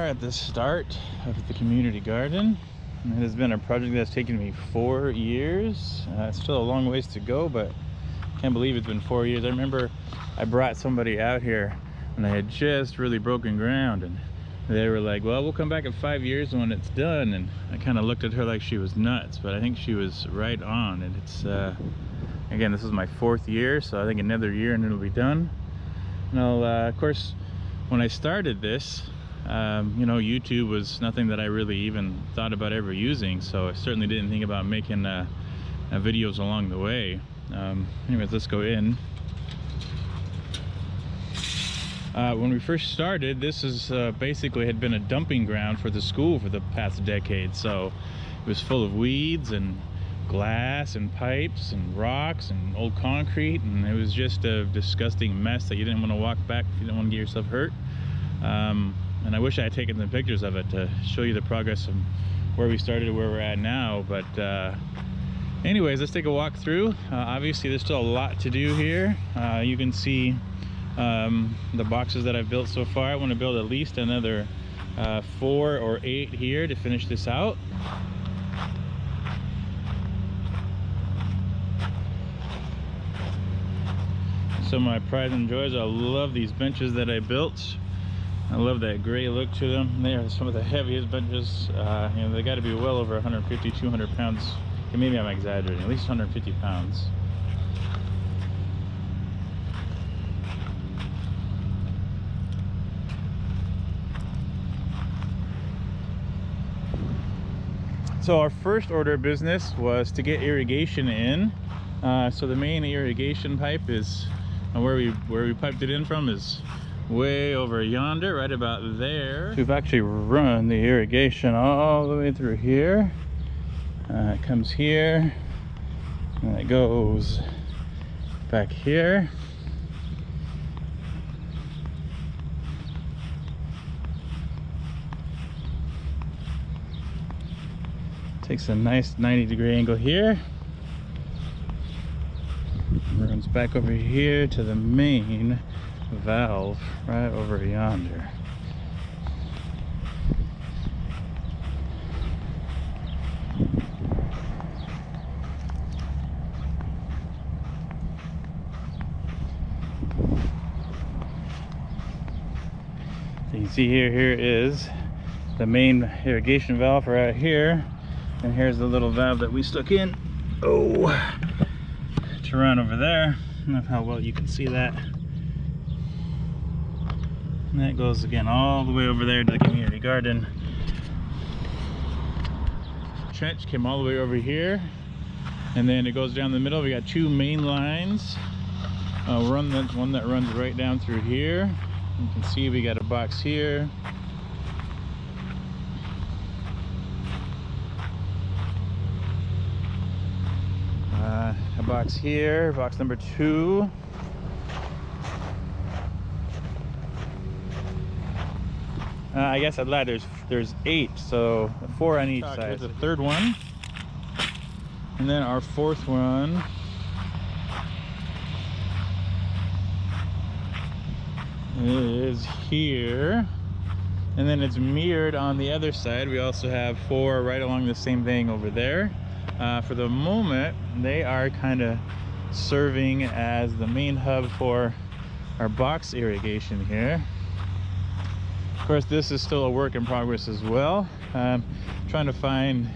at the start of the community garden. It has been a project that's taken me 4 years. It's still a long ways to go, but I can't believe it's been 4 years. I remember I brought somebody out here and I had just really broken ground, and they were like, well, we'll come back in 5 years when it's done. And I kind of looked at her like she was nuts, but I think she was right on. And it's again, this is my 4th year, so I think another year and it'll be done. And I'll of course, when I started this, you know, YouTube was nothing that I really even thought about ever using, so I certainly didn't think about making videos along the way. Anyways, let's go in. When we first started, this is basically had been a dumping ground for the school for the past decade. So it was full of weeds and glass and pipes and rocks and old concrete, and it was just a disgusting mess that you didn't want to walk back if you didn't want to get yourself hurt. And I wish I had taken some pictures of it to show you the progress of where we started to where we're at now. But anyways, let's take a walk through. Obviously there's still a lot to do here. You can see the boxes that I've built so far. I want to build at least another 4 or 8 here to finish this out. Some of my pride and joys. I love these benches that I built. I love that gray look to them. They are some of the heaviest benches. You know, they got to be well over 150, 200 pounds. Maybe I'm exaggerating, at least 150 pounds. So our first order of business was to get irrigation in. So the main irrigation pipe is where we piped it in from is way over yonder, right about there. We've actually run the irrigation all the way through here. It comes here and it goes back here. Takes a nice 90-degree angle here. Runs back over here to the main valve right over yonder. So you can see here is the main irrigation valve right here, and here's the little valve that we stuck in. Oh, to run over there. I don't know how well you can see that. And that goes again all the way over there to the community garden. Trench came all the way over here, and then it goes down the middle. We got 2 main lines. One that runs right down through here. You can see we got a box here. A box here, box number 2. I guess I'd lie, there's 8, so 4 on each side. Here's the 3rd one, and then our 4th one is here, and then it's mirrored on the other side. We also have 4 right along the same thing over there. For the moment, they are kind of serving as the main hub for our box irrigation here. Of course, this is still a work in progress as well. Trying to find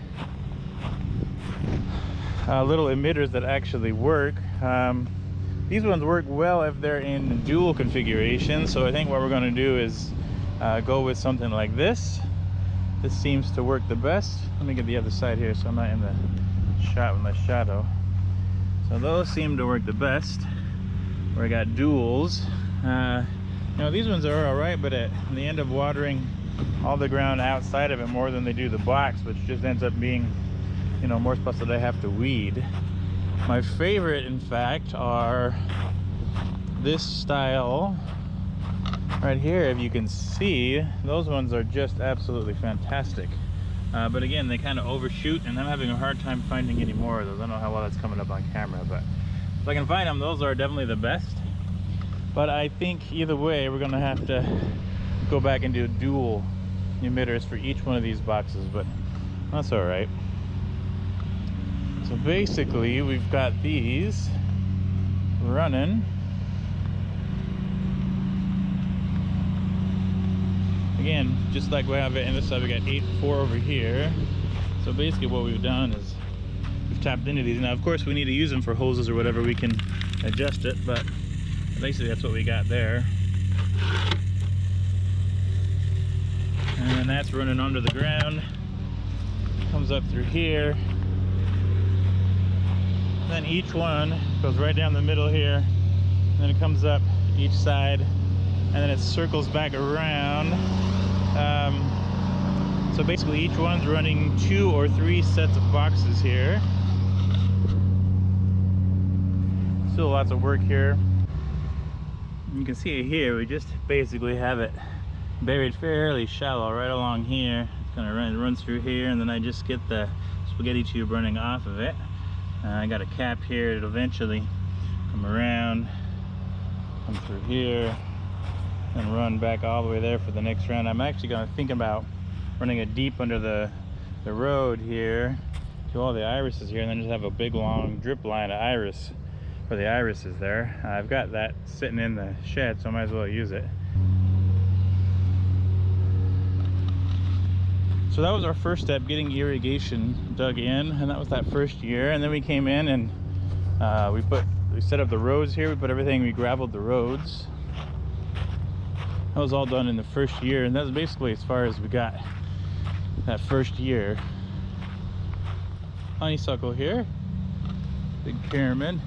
little emitters that actually work. These ones work well if they're in dual configuration, so I think what we're going to do is go with something like this. This seems to work the best. Let me get the other side here so I'm not in the shot with my shadow. So those seem to work the best, where I got duals. You know, these ones are all right, but they end up watering all the ground outside of it more than they do the box, which just ends up being, you know, more spots that I have to weed. My favorite, in fact, are this style right here. If you can see, those ones are just absolutely fantastic. But again, they kind of overshoot, and I'm having a hard time finding any more of those. I don't know how well that's coming up on camera, but if I can find them, those are definitely the best. But I think either way, we're gonna have to go back and do dual emitters for each one of these boxes, but that's all right. So basically we've got these running. Again, just like we have it in this side, we got 8-4 over here. So basically what we've done is we've tapped into these. Now of course we need to use them for hoses or whatever, we can adjust it, but basically that's what we got there. And then that's running under the ground, comes up through here, and then each one goes right down the middle here, and then it comes up each side, and then it circles back around. So basically each one's running 2 or 3 sets of boxes here. Still lots of work here. You can see it here, we just basically have it buried fairly shallow right along here. It's gonna run through here, and then I just get the spaghetti tube running off of it. I got a cap here, it'll eventually come around, come through here, and run back all the way there for the next round. I'm actually gonna think about running it deep under the road here to all the irises here, and then just have a big long drip line of iris for the irises there. I've got that sitting in the shed, so I might as well use it. So that was our first step, getting irrigation dug in, and that was that first year. And then we came in and we set up the roads here. We put everything, we gravelled the roads. That was all done in the first year, and that's basically as far as we got that first year. Honeysuckle here, big pyramid.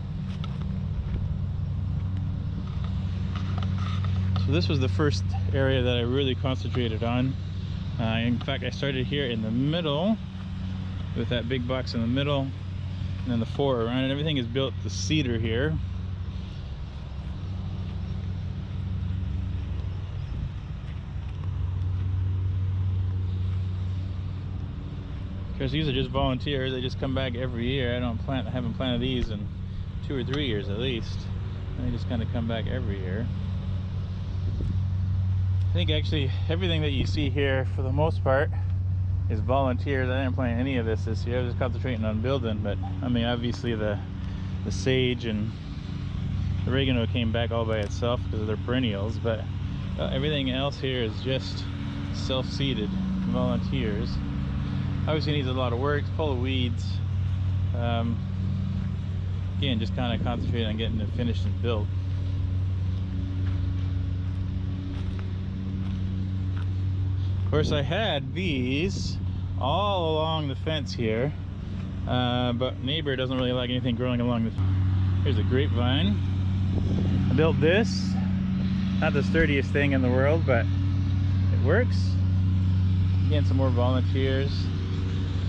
So this was the first area that I really concentrated on. In fact, I started here in the middle with that big box in the middle, and then the 4 around it. Everything is built to cedar here. Because these are just volunteers, they just come back every year. I haven't planted these in 2 or 3 years at least. And they just kind of come back every year. I think actually everything that you see here for the most part is volunteers. I didn't plant any of this year. I was just concentrating on building, but I mean obviously the sage and the oregano came back all by itself because of their perennials, but everything else here is just self-seeded volunteers. Obviously needs a lot of work, it's full of weeds. Again, just kind of concentrate on getting it finished and built. Of course, I had these all along the fence here, but neighbor doesn't really like anything growing along the. Here's a grapevine. I built this, not the sturdiest thing in the world, but it works. Again, some more volunteers.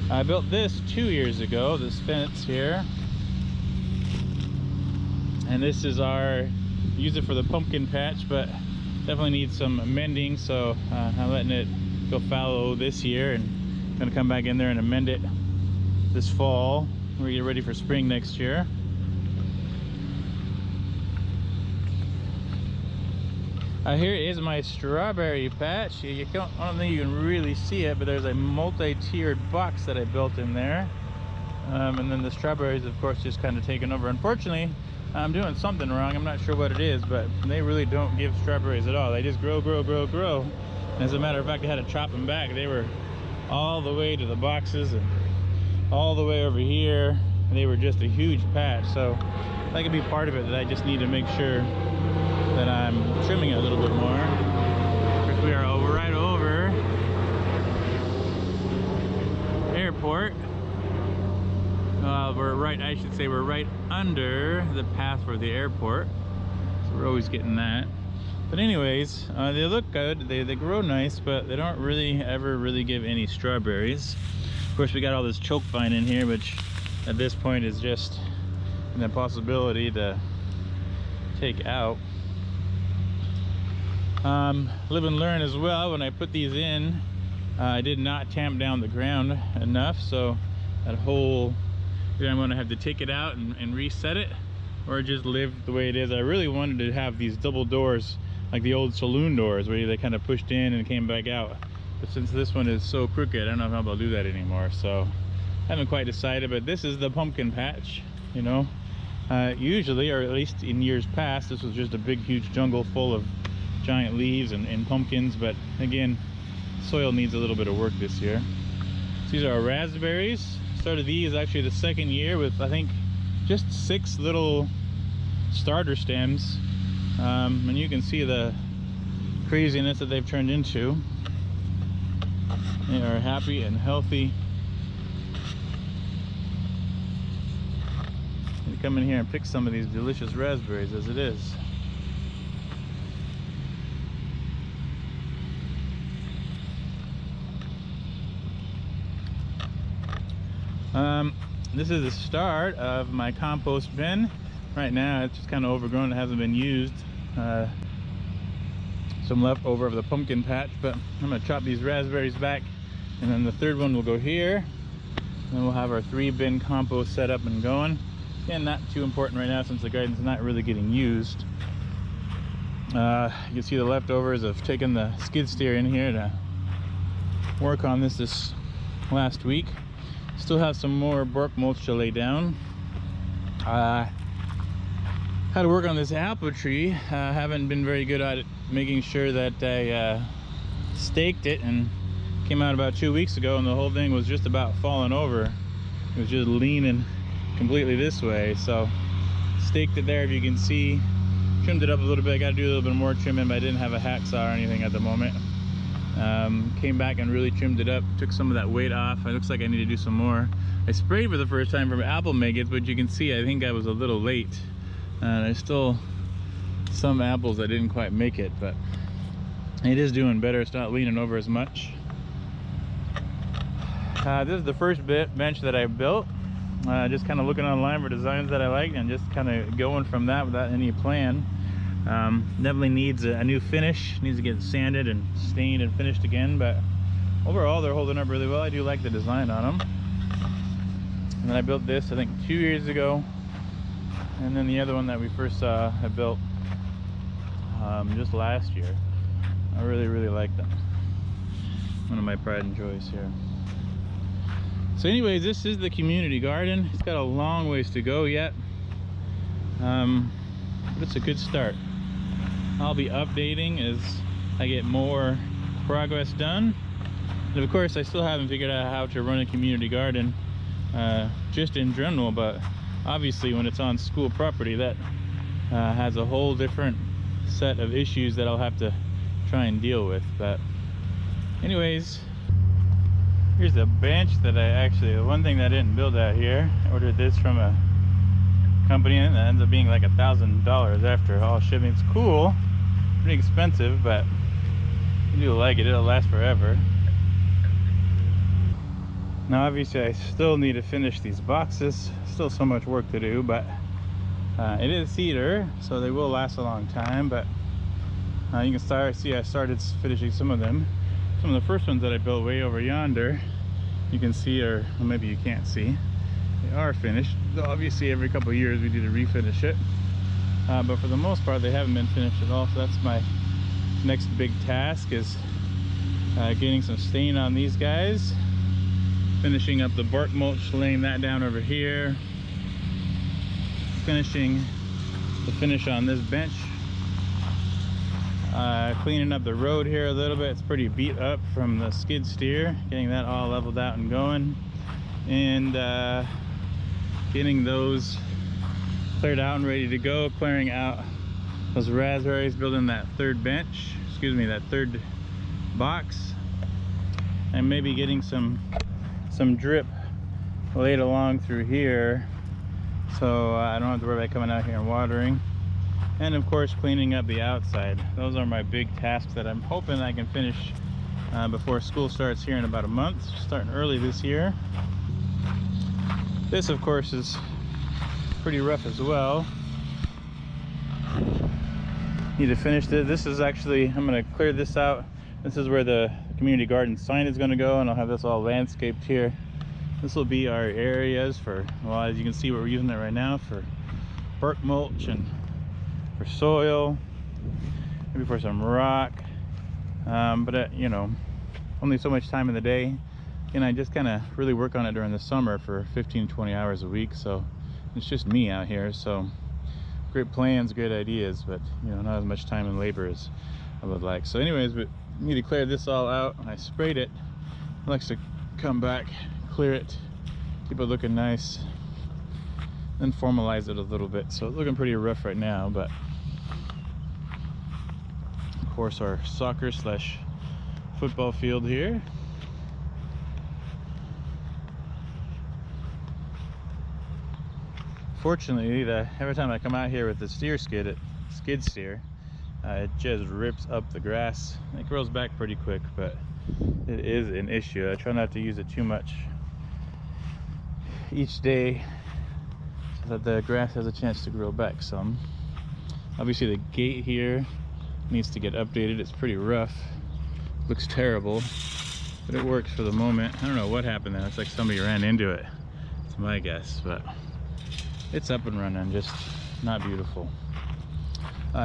I built this 2 years ago, this fence here, and this is use it for the pumpkin patch, but definitely needs some mending, so I'm letting it go fallow this year, and I'm gonna come back in there and amend it this fall. We're get ready for spring next year. Here is my strawberry patch. I don't think you can really see it, but there's a multi-tiered box that I built in there, and then the strawberries of course just kind of taken over. Unfortunately, I'm doing something wrong. I'm not sure what it is, but they really don't give strawberries at all. They just grow. And as a matter of fact, I had to chop them back. They were all the way to the boxes and all the way over here. They were just a huge patch. So that could be part of it, that I just need to make sure that I'm trimming it a little bit more. Of course, we are right over airport. We're right under the path for the airport, so we're always getting that. But anyways, they look good, they grow nice, but they don't really ever give any strawberries. Of course, we got all this choke vine in here, which at this point is just an impossibility to take out. Live and learn as well. When I put these in, I did not tamp down the ground enough, so that whole, I'm going to have to take it out and reset it, or just live the way it is. I really wanted to have these double doors like the old saloon doors where they kind of pushed in and came back out. but since this one is so crooked, I don't know if I'll do that anymore. So I haven't quite decided, but this is the pumpkin patch, you know. Usually, or at least in years past, this was just a big huge jungle full of giant leaves and pumpkins, but again, soil needs a little bit of work this year. So these are our raspberries. Started these actually the second year with, I think, just 6 little starter stems, and you can see the craziness that they've turned into. They are happy and healthy. You come in here and pick some of these delicious raspberries as it is. This is the start of my compost bin. Right now it's just kind of overgrown, it hasn't been used. Some leftover of the pumpkin patch, but I'm going to chop these raspberries back, and then the third one will go here. Then we'll have our 3-bin compost set up and going. Again, not too important right now since the garden's not really getting used. You can see the leftovers of taking the skid steer in here to work on this last week. Still have some more bark mulch to lay down. How to work on this apple tree. Haven't been very good at it, making sure that I staked it, and came out about 2 weeks ago and the whole thing was just about falling over. It was just leaning completely this way, so staked it there. If you can see, trimmed it up a little bit. I got to do a little bit more trimming, but I didn't have a hacksaw or anything at the moment. Came back and really trimmed it up, took some of that weight off. It looks like I need to do some more. I sprayed for the first time from apple maggots, but you can see I think I was a little late. There's still some apples that didn't quite make it, but it is doing better. It's not leaning over as much. This is the first bench that I built. Just kind of looking online for designs that I like and just kind of going from that without any plan. Definitely needs a new finish, needs to get sanded and stained and finished again, but overall they're holding up really well. I do like the design on them. And then I built this I think 2 years ago, and then the other one that we first saw I built just last year. I really like them. One of my pride and joys here. So anyways, this is the community garden. It's got a long ways to go yet, but it's a good start. I'll be updating as I get more progress done. And of course, I still haven't figured out how to run a community garden just in general, but obviously when it's on school property, that has a whole different set of issues that I'll have to try and deal with. But anyways, here's the bench that the one thing that I didn't build out here. I ordered this from a company and it ends up being like $1,000 after all shipping. It's cool, pretty expensive, but I do like it. It'll last forever. Now obviously I still need to finish these boxes. Still so much work to do, but it is cedar, so they will last a long time. But you can see I started finishing some of them. Some of the first ones that I built way over yonder, you can see, or well, maybe you can't see, they are finished. Obviously every couple of years we need to refinish it, but for the most part they haven't been finished at all. So that's my next big task, is getting some stain on these guys, finishing up the bark mulch, laying that down over here, finishing the finish on this bench, cleaning up the road here a little bit. It's pretty beat up from the skid steer, getting that all leveled out and going, and getting those cleared out and ready to go, clearing out those raspberries, building that third bench, that third box, and maybe getting some drip laid along through here, so I don't have to worry about coming out here and watering. And of course cleaning up the outside. Those are my big tasks that I'm hoping I can finish before school starts here in about a month, starting early this year. This of course is pretty rough as well. Need to finish this. This is actually, I'm going to clear this out. This is where the community garden sign is going to go, and I'll have this all landscaped here. This will be our areas for, well, as you can see, we're using it right now for bark mulch and for soil, maybe for some rock, but you know, only so much time in the day, and I just kind of really work on it during the summer for 15-20 hours a week. So it's just me out here, so great plans, great ideas, but you know, not as much time and labor as I would like. So anyways, but need to clear this all out. I sprayed it. It likes to come back, clear it, keep it looking nice, then formalize it a little bit. So it's looking pretty rough right now, but of course our soccer slash football field here. Fortunately, every time I come out here with the skid steer, it just rips up the grass. It grows back pretty quick, but it is an issue. I try not to use it too much each day so that the grass has a chance to grow back some. Obviously the gate here needs to get updated. It's pretty rough, looks terrible, but it works for the moment. I don't know what happened there. It's like somebody ran into it. It's my guess, but it's up and running, just not beautiful.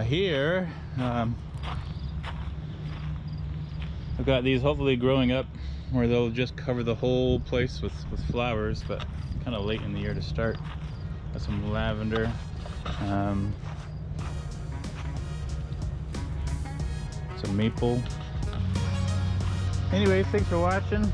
Here, I've got these hopefully growing up where they'll just cover the whole place with flowers, but kind of late in the year to start. Got some lavender. Some maple. Anyways, thanks for watching.